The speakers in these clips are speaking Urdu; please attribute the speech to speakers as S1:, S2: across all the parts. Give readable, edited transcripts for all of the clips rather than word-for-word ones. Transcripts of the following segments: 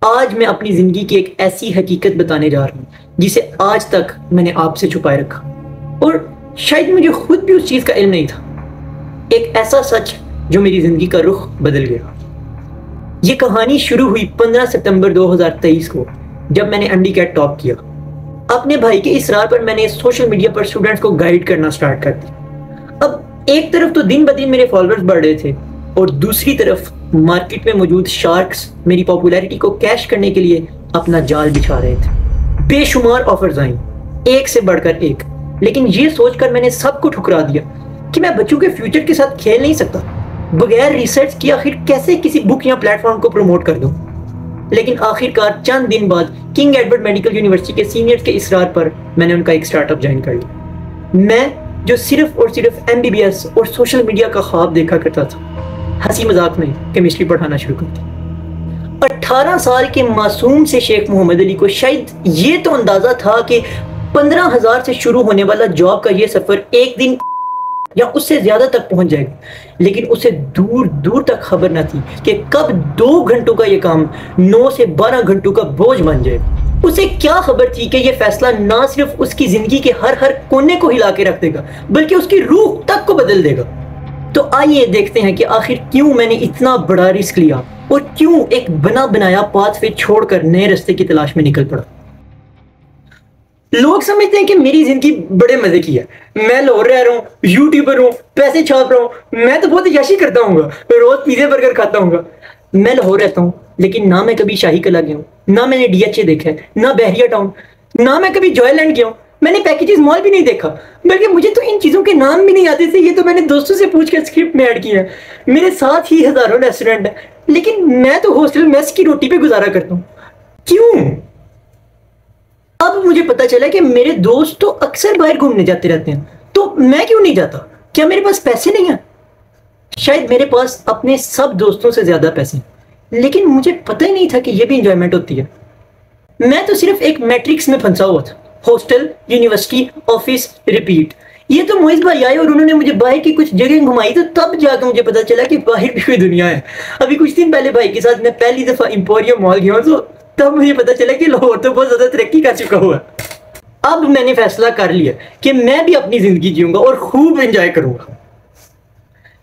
S1: آج میں اپنی زندگی کی ایک ایسی حقیقت بتانے جا رہا ہوں جسے آج تک میں نے آپ سے چھپائے رکھا، اور شاید مجھے خود بھی اس چیز کا علم نہیں تھا۔ ایک ایسا سچ جو میری زندگی کا رخ بدل گیا۔ یہ کہانی شروع ہوئی 15 ستمبر 2023 کو، جب میں نے انڈی کیٹ ٹاپ کیا۔ اپنے بھائی کے اصرار پر میں نے سوشل میڈیا پر اسٹوڈنٹس کو گائیڈ کرنا سٹارٹ کر دیا۔ اب ایک طرف تو دن بدن میرے فالوورز بڑھ رہے تھے، اور دوسری طرف مارکیٹ میں موجود شارکس میری پاپولیرٹی کو کیش کرنے کے لیے اپنا جال بچھا رہے تھے۔ بے شمار آفرز آئیں، ایک سے بڑھ کر ایک، لیکن یہ سوچ کر میں نے سب کو ٹھکرا دیا کہ میں بچوں کے فیوچر کے ساتھ کھیل نہیں سکتا۔ بغیر ریسرچ کیا آخر کیسے کسی بک یا پلیٹ فارم کو پروموٹ کر دوں؟ لیکن آخرکار چند دن بعد کنگ ایڈورڈ میڈیکل یونیورسٹی کے سینئرز کے اصرار پر میں نے ان کا ایک سٹارٹ اپ جوائن کر لیا۔ میں جو صرف اور صرف MBBS اور سوشل میڈیا کا خواب دیکھا کرتا تھا، ہنسی مذاق میں کیمسٹری پڑھانا شروع کر دیا۔ 18 سال کے معصوم سے شیخ محمد علی کو شاید یہ تو اندازہ تھا کہ 15,000 سے شروع ہونے والا جاب کا یہ سفر ایک دن یا اس سے زیادہ تک پہنچ جائے گا، لیکن اسے دور دور تک خبر نہ تھی کہ کب 2 گھنٹوں کا یہ کام 9 سے 12 گھنٹوں کا بوجھ بن جائے گا۔ اسے کیا خبر تھی کہ یہ فیصلہ نہ صرف اس کی زندگی کے ہر کونے کو ہلا کے رکھ دے گا، بلکہ اس کی روح تک کو بدل دے گا۔ تو آئیے دیکھتے ہیں کہ آخر کیوں میں نے اتنا بڑا رسک لیا، اور کیوں ایک بنا بنایا پاتھ وے چھوڑ کر نئے رستے کی تلاش میں نکل پڑا۔ لوگ سمجھتے ہیں کہ میری زندگی بڑے مزے کی ہے، میں لاہور رہ رہا ہوں، یوٹیوبر ہوں، پیسے چھاپ رہا ہوں، میں تو بہت عیاشی کرتا ہوں گا، روز پیزے برگر کھاتا ہوں گا۔ میں لاہور رہتا ہوں، لیکن نہ میں کبھی شاہی کلا گیا ہوں، نہ میں نے DHA دیکھا ہے، نہ بحریہ ٹاؤن، نہ میں کبھی جوائے لینڈ گیا ہوں، میں نے پیکیجز مال بھی نہیں دیکھا، بلکہ مجھے تو ان چیزوں کے نام بھی نہیں آتے تھے۔ یہ تو میں نے دوستوں سے پوچھ کر اسکرپٹ میں ایڈ کیا ہے۔ میرے ساتھ ہی ہزاروں ریسٹورنٹ ہیں، لیکن میں تو ہاسٹل میس کی روٹی پہ گزارا کرتا ہوں۔ کیوں؟ اب مجھے پتا چلا کہ میرے دوست تو اکثر باہر گھومنے جاتے رہتے ہیں، تو میں کیوں نہیں جاتا؟ کیا میرے پاس پیسے نہیں ہیں؟ شاید میرے پاس اپنے سب دوستوں سے زیادہ پیسے ہیں، لیکن مجھے پتہ ہی نہیں تھا کہ یہ بھی انجوائمنٹ ہوتی ہے۔ میں تو صرف ایک میٹرکس میں پھنسا ہوا تھا، ہاسٹل، یونیورسٹی، آفس، ریپیٹ۔ یہ تو موئز بھائی آئے اور انہوں نے مجھے باہر کی کچھ جگہ گھمائی، تو تب جا کے مجھے پتا چلا کہ باہر بھی کوئی دنیا ہے۔ ابھی کچھ دن پہلے بھائی کے ساتھ میں پہلی دفعہ ایمپوریم مال گیا ہوں، تو تب مجھے پتا چلا کہ لاہور تو بہت زیادہ ترقی کر چکا ہوا ہے۔ اب میں نے فیصلہ کر لیا کہ میں بھی اپنی زندگی جیوں گا اور خوب انجوائے کروں گا۔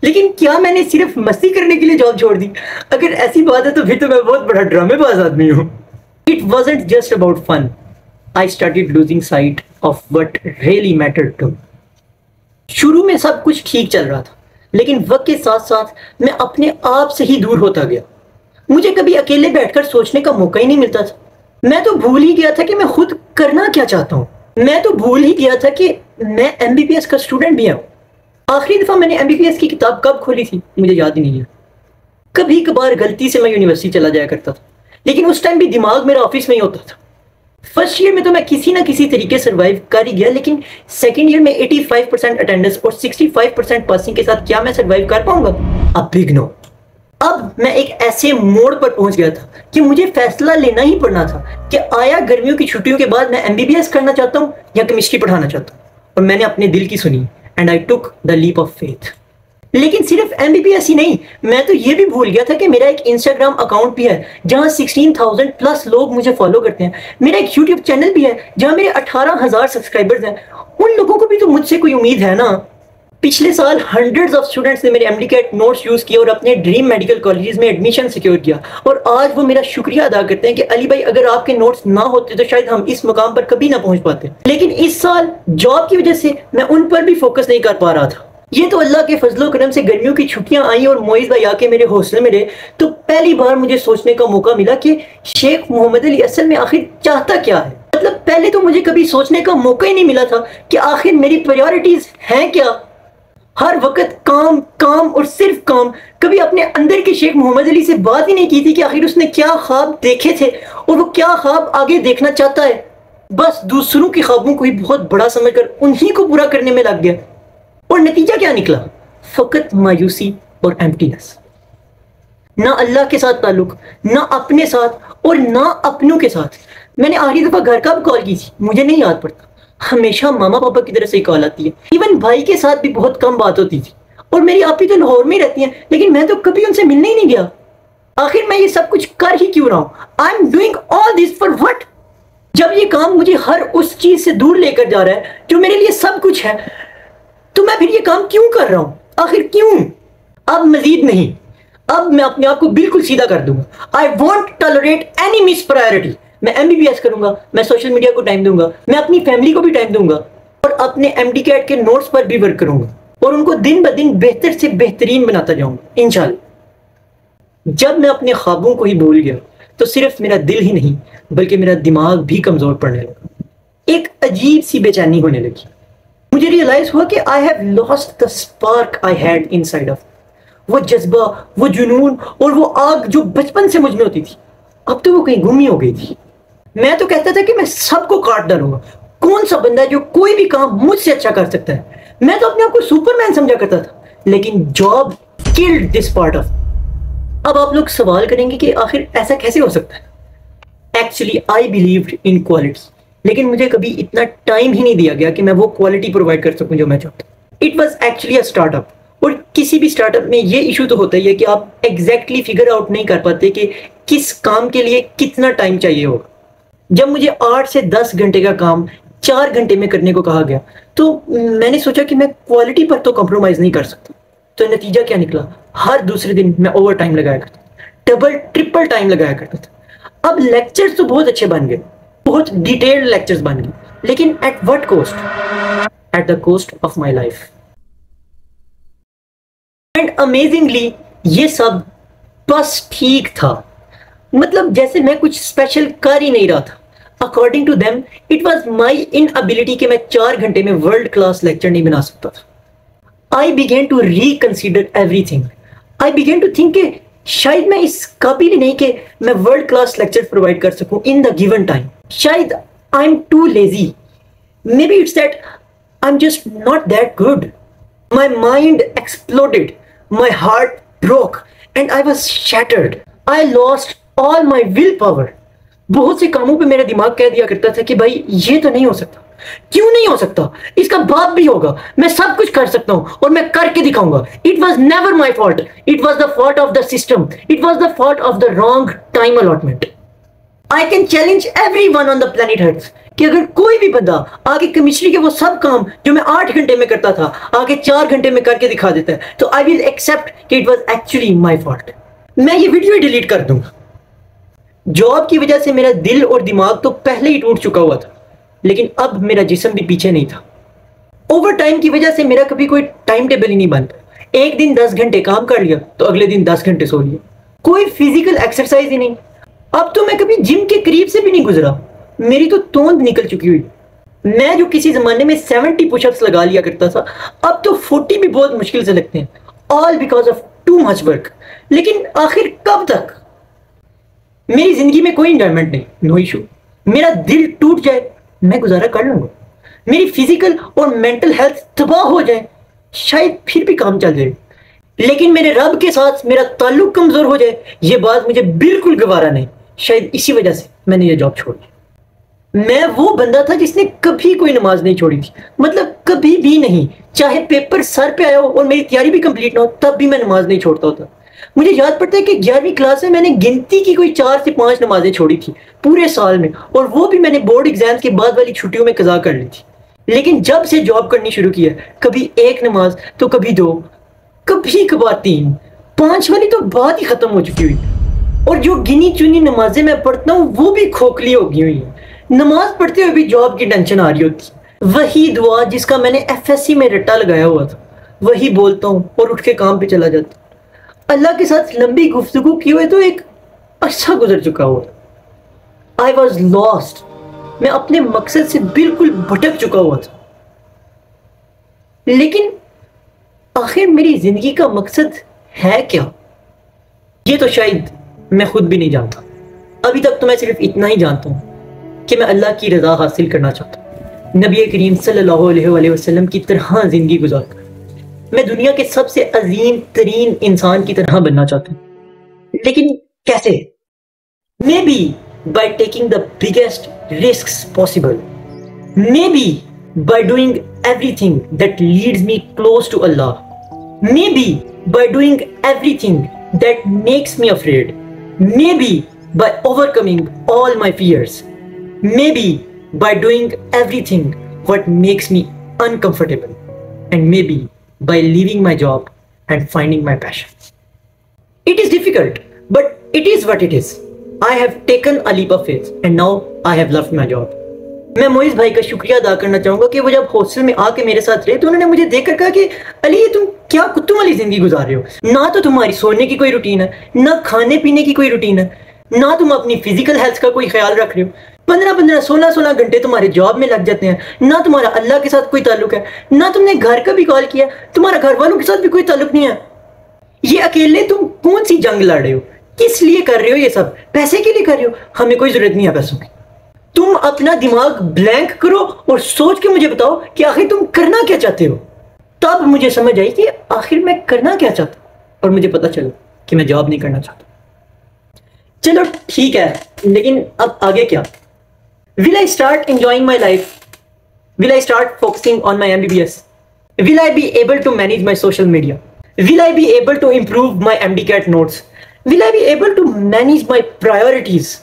S1: لیکن کیا میں نے صرف مستی کرنے کے لیے جاب چھوڑ دی؟ اگر ایسی بات ہے تو پھر تو میں بہت بڑا ڈرامے باز آدمی ہوں۔ It wasn't just about fun. I started losing sight of what really mattered to me. شروع میں سب کچھ ٹھیک چل رہا تھا، لیکن وقت کے ساتھ ساتھ میں اپنے آپ سے ہی دور ہوتا گیا۔ مجھے کبھی اکیلے بیٹھ کر سوچنے کا موقع ہی نہیں ملتا تھا۔ میں تو بھول ہی گیا تھا کہ میں خود کرنا کیا چاہتا ہوں۔ میں تو بھول ہی گیا تھا کہ میں MBBS کا اسٹوڈنٹ بھی ہوں۔ آخری دفعہ میں نے MBBS کی کتاب کب کھولی تھی مجھے یاد ہی نہیں ہے۔ کبھی کبھار غلطی سے میں یونیورسٹی چلا جایا کرتا تھا، لیکن اس ٹائم بھی دماغ میرا آفس میں ہی ہوتا تھا۔ فرسٹ ایئر میں تو میں کسی نہ کسی طریقے سروائیو کر ہی گیا، لیکن سیکنڈ ایئر میں 85% اٹینڈنس اور 65% پاسنگ کے ساتھ کیا میں سروائیو کر پاؤں گا؟ اب بگ نو۔ اب میں ایک ایسے موڑ پر پہنچ گیا تھا کہ مجھے فیصلہ لینا ہی پڑنا تھا کہ آیا گرمیوں کی چھٹیوں کے بعد میں MBBS کرنا چاہتا ہوں یا کیمسٹری پڑھانا چاہتا ہوں۔ اور میں نے اپنے دل کی سنی، and I took the leap of faith. لیکن صرف MBBS ہی نہیں، میں تو یہ بھی بھول گیا تھا کہ میرا ایک انسٹاگرام اکاؤنٹ بھی ہے جہاں 16,000 پلس لوگ مجھے فالو کرتے ہیں۔ میرا ایک یوٹیوب چینل بھی ہے جہاں میرے 18,000 سبسکرائبرز ہیں۔ ان لوگوں کو بھی تو مجھ سے کوئی امید ہے نا۔ پچھلے سال ہنڈریڈز آف اسٹوڈنٹس نے میرے MDCAT نوٹس یوز کیے اور اپنے ڈریم میڈیکل کالجز میں ایڈمیشن سیکیور کیا، اور آج وہ میرا شکریہ ادا کرتے ہیں کہ علی بھائی اگر آپ کے نوٹس نہ ہوتے تو شاید ہم اس مقام پر کبھی نہ پہنچ پاتے۔ لیکن اس سال جاب کی وجہ سے میں ان پر بھی فوکس نہیں کر پا رہا تھا۔ یہ تو اللہ کے فضل و کرم سے گرمیوں کی چھٹیاں آئیں اور موئز بھائی آ کے میرے ہاسٹل میں رہے، تو پہلی بار مجھے سوچنے کا موقع ملا کہ شیخ محمد علی اصل میں آخر چاہتا کیا ہے۔ مطلب پہلے تو مجھے کبھی سوچنے کا موقع ہی نہیں ملا تھا کہ آخر میری پریورٹیز ہیں کیا۔ ہر وقت کام کام اور صرف کام، کبھی اپنے اندر کے شیخ محمد علی سے بات ہی نہیں کی تھی کہ آخر اس نے کیا خواب دیکھے تھے اور وہ کیا خواب آگے دیکھنا چاہتا ہے۔ بس دوسروں کے خوابوں کو ہی بہت بڑا سمجھ کر انہی کو پورا کرنے میں لگ گیا، اور نتیجہ کیا نکلا؟ فقط مایوسی اور ایمپٹینس۔ نہ اللہ کے ساتھ تعلق، نہ اپنے ساتھ اور نہ اپنوں کے ساتھ۔ میں نے آخری دفعہ گھر کب کال کی تھی مجھے نہیں یاد پڑتا، ہمیشہ ماما پاپا کی طرف سے کال آتی ہے۔ ایون بھائی کے ساتھ بھی بہت کم بات ہوتی تھی، اور میری آپی تو لاہور میں رہتی ہیں، لیکن میں تو کبھی ان سے ملنے ہی نہیں گیا۔ آخر میں یہ سب کچھ کر ہی کیوں رہا ہوں؟ I am doing all this for what? جب یہ کام مجھے ہر اس چیز سے دور لے کر جا رہا ہے جو میرے لیے سب کچھ ہے، تو میں پھر یہ کام کیوں کر رہا ہوں؟ آخر کیوں؟ اب مزید نہیں، اب میں اپنے آپ کو بالکل سیدھا کر دوں گا. I won't tolerate any miss priority. میں MBBS کروں گا، میں سوشل میڈیا کو ٹائم دوں گا، میں اپنی فیملی کو بھی ٹائم دوں گا، اور اپنے MD CAT کے نوٹس پر بھی ورک کروں گا، اور ان کو دن بدن بہتر سے بہترین بناتا جاؤں گا انشاءاللہ. جب میں اپنے خوابوں کو ہی بھول گیا تو صرف میرا دل ہی نہیں بلکہ میرا دماغ بھی کمزور پڑنے لگا. ایک عجیب سی بے چینی ہونے لگی. مجھے ریئلائز ہوا کہ I have lost the spark I had inside of. وہ جذبہ، وہ جنون اور وہ آگ جو بچپن سے مجھ میں ہوتی تھی، اب تو وہ کہیں گم ہی ہو گئی تھی. میں تو کہتا تھا کہ میں سب کو کاٹ ڈالوں گا. کون سا بندہ ہے جو کوئی بھی کام مجھ سے اچھا کر سکتا ہے؟ میں تو اپنے آپ کو سپر مین سمجھا کرتا تھا. لیکن job killed this part of. اب آپ لوگ سوال کریں گے کہ آخر ایسا کیسے ہو سکتا ہے؟ Actually I believed in quality, لیکن مجھے کبھی اتنا ٹائم ہی نہیں دیا گیا کہ میں وہ کوالٹی پرووائڈ کر سکوں جو میں چاہتا ہوں. It was actually a start up. اور کسی بھی اسٹارٹ اپ میں یہ ایشو تو ہوتا ہی ہے کہ آپ ایگزیکٹلی فگر آؤٹ نہیں کر پاتے کہ کس کام کے لیے کتنا ٹائم چاہیے ہوگا. جب مجھے 8 سے 10 گھنٹے کا کام 4 گھنٹے میں کرنے کو کہا گیا تو میں نے سوچا کہ میں کوالٹی پر تو کمپرومائز نہیں کر سکتا. تو نتیجہ کیا نکلا؟ ہر دوسرے دن میں اوور ٹائم لگایا کرتا تھا، ڈبل ٹرپل ٹائم لگایا کرتا تھا. اب لیکچرز تو بہت اچھے بن گئے، بہت ڈیٹیلڈ لیکچرز بن گئے، لیکن at what cost? At the cost of my life. And amazingly یہ سب بس ٹھیک تھا. مطلب جیسے میں کچھ اسپیشل کر ہی نہیں رہا تھا. According to them it was my inability کہ میں 4 گھنٹے میں ورلڈ کلاس لیکچر نہیں بنا سکتا تھا. I began to reconsider everything. I began to think کہ شاید میں اس قابل نہیں کہ میں ورلڈ کلاس لیکچر پرووائڈ کر سکوں in the given time. شاید I'm too lazy. Maybe it's that I'm just not that good. My mind exploded. My heart broke. And I was shattered. I lost all my willpower. بہت سے کاموں پہ میرا دماغ کہہ دیا کرتا تھا کہ بھائی یہ تو نہیں ہو سکتا. کیوں نہیں ہو سکتا؟ اس کا باپ بھی ہوگا، میں سب کچھ کر سکتا ہوں اور میں کر کے دکھاؤں گا. It was never my fault. It was the fault of the system. It was the fault of the wrong time allotment. I can challenge everyone on the planet Earth کہ اگر کوئی بھی بندہ آگے کیمسٹری کے وہ سب کام جو میں 8 گھنٹے میں کرتا تھا آگے 4 گھنٹے میں کر کے دکھا دیتا ہے تو I will accept کہ it was actually my fault. میں یہ ویڈیو ہی ڈیلیٹ کر دوں گا. جاب کی وجہ سے میرا دل اور دماغ تو پہلے ہی ٹوٹ چکا ہوا تھا، لیکن اب میرا جسم بھی پیچھے نہیں تھا. اوور ٹائم کی وجہ سے میرا کبھی کوئی ٹائم ٹیبل ہی نہیں بنتا. ایک دن 10 گھنٹے کام کر لیا تو اگلے دن 10 گھنٹے سو لیا. کوئی فزیکل ایکسرسائز ہی نہیں. اب تو میں کبھی جم کے قریب سے بھی نہیں گزرا. میری تو توند نکل چکی ہوئی. میں جو کسی زمانے میں 70 پش اپس لگا لیا کرتا تھا اب تو 40 بھی بہت مشکل سے لگتے ہیں. All because of too much work. لیکن آخر کب تک؟ میری زندگی میں کوئی انجوائمنٹ نہیں، نو ایشو. میرا دل ٹوٹ جائے میں گزارا کر لوں گا. میری فزیکل اور مینٹل ہیلتھ تباہ ہو جائے شاید پھر بھی کام چل جائے، لیکن میرے رب کے ساتھ میرا تعلق کمزور ہو جائے یہ بات مجھے بالکل گوارا نہیں. شاید اسی وجہ سے میں نے یہ جاب چھوڑی. میں وہ بندہ تھا جس نے کبھی کوئی نماز نہیں چھوڑی تھی. مطلب کبھی بھی نہیں. چاہے پیپر سر پہ آیا ہو اور میری تیاری بھی کمپلیٹ نہ ہو تب بھی میں نماز نہیں چھوڑتا ہوتا. مجھے یاد پڑتا ہے کہ 11ویں کلاس میں نے گنتی کی کوئی 4 سے 5 نمازیں چھوڑی تھی پورے سال میں، اور وہ بھی میں نے بورڈ ایگزام کے بعد والی چھٹیوں میں قضا کر لی تھی. لیکن جب سے جاب کرنی شروع کی ہے کبھی 1 نماز تو کبھی 2، کبھی کبھار 3، 5 والی تو بات ہی ختم ہو چکی ہوئی. اور جو گنی چنی نمازیں میں پڑھتا ہوں وہ بھی کھوکھلی ہو گئی ہوئی ہیں. نماز پڑھتے ہوئے بھی جاب کی ٹینشن آ رہی ہوتی. وہی دعا جس کا میں نے FSC میں رٹا لگایا ہوا تھا وہی بولتا ہوں اور اٹھ کے کام پہ چلا جاتا. اللہ کے ساتھ لمبی گفتگو کی ہوئے تو ایک عرصہ گزر چکا ہوا. I was lost. میں اپنے مقصد سے بالکل بھٹک چکا ہوا تھا. لیکن آخر میری زندگی کا مقصد ہے کیا؟ یہ تو شاید میں خود بھی نہیں جانتا. ابھی تک تو میں صرف اتنا ہی جانتا ہوں کہ میں اللہ کی رضا حاصل کرنا چاہتا ہوں، نبی کریم صلی اللہ علیہ وآلہ وسلم کی طرح زندگی گزار کر میں دنیا کے سب سے عظیم ترین انسان کی طرح بننا چاہتا ہوں. لیکن کیسے؟ Maybe by taking the biggest risks possible. Maybe by doing everything that leads me close to Allah. Maybe by doing everything that makes me afraid. Maybe by overcoming all my fears. Maybe by doing everything what makes me uncomfortable. And maybe by leaving my job and finding my passion. It is difficult, but it is what it is. I have taken a leap of faith and now I have left my job. میں موئز بھائی کا شکریہ ادا کرنا چاہوں گا کہ وہ جب ہاسٹل میں آ کے میرے ساتھ رہے تو انہوں نے مجھے دیکھ کر کہا کہ علی تم کیا کتوں والی زندگی گزار رہے ہو، نہ تو تمہاری سونے کی کوئی روٹین ہے، نہ کھانے پینے کی کوئی روٹین ہے، نہ تم اپنی فزیکل ہیلتھ کا کوئی خیال رکھ رہے ہو، 15 16 گھنٹے تمہارے جاب میں لگ جاتے ہیں، نہ تمہارا اللہ کے ساتھ کوئی تعلق ہے، نہ تم نے گھر کا بھی کال کیا، تمہارا گھر والوں کے ساتھ بھی کوئی تعلق نہیں ہے، یہ اکیلے تم کون سی جنگ لڑ رہے ہو، کس لیے کر رہے ہو، یہ سب پیسے کے لیے کر رہے ہو، ہمیں کوئی ضرورت نہیں ہے پیسوں کی. تم اپنا دماغ بلینک کرو اور سوچ کے مجھے بتاؤ کہ آخر تم کرنا کیا چاہتے ہو. تب مجھے سمجھ آئی کہ آخر میں کرنا کیا چاہتا ہوں اور مجھے پتا چلا کہ میں جاب نہیں کرنا چاہتا. چلو ٹھیک ہے، لیکن اب آگے کیا؟ Will I start enjoying my life? Will I start focusing on my MBBS? Will I be able to manage my social media? Will I be able to improve my MDCAT notes? Will I be able to manage my priorities?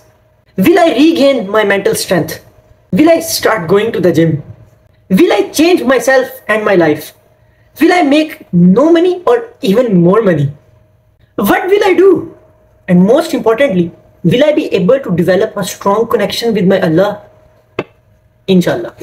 S1: Will I regain my mental strength? Will I start going to the gym? Will I change myself and my life? Will I make no money or even more money? What will I do? And most importantly, will I be able to develop a strong connection with my Allah? Inshallah.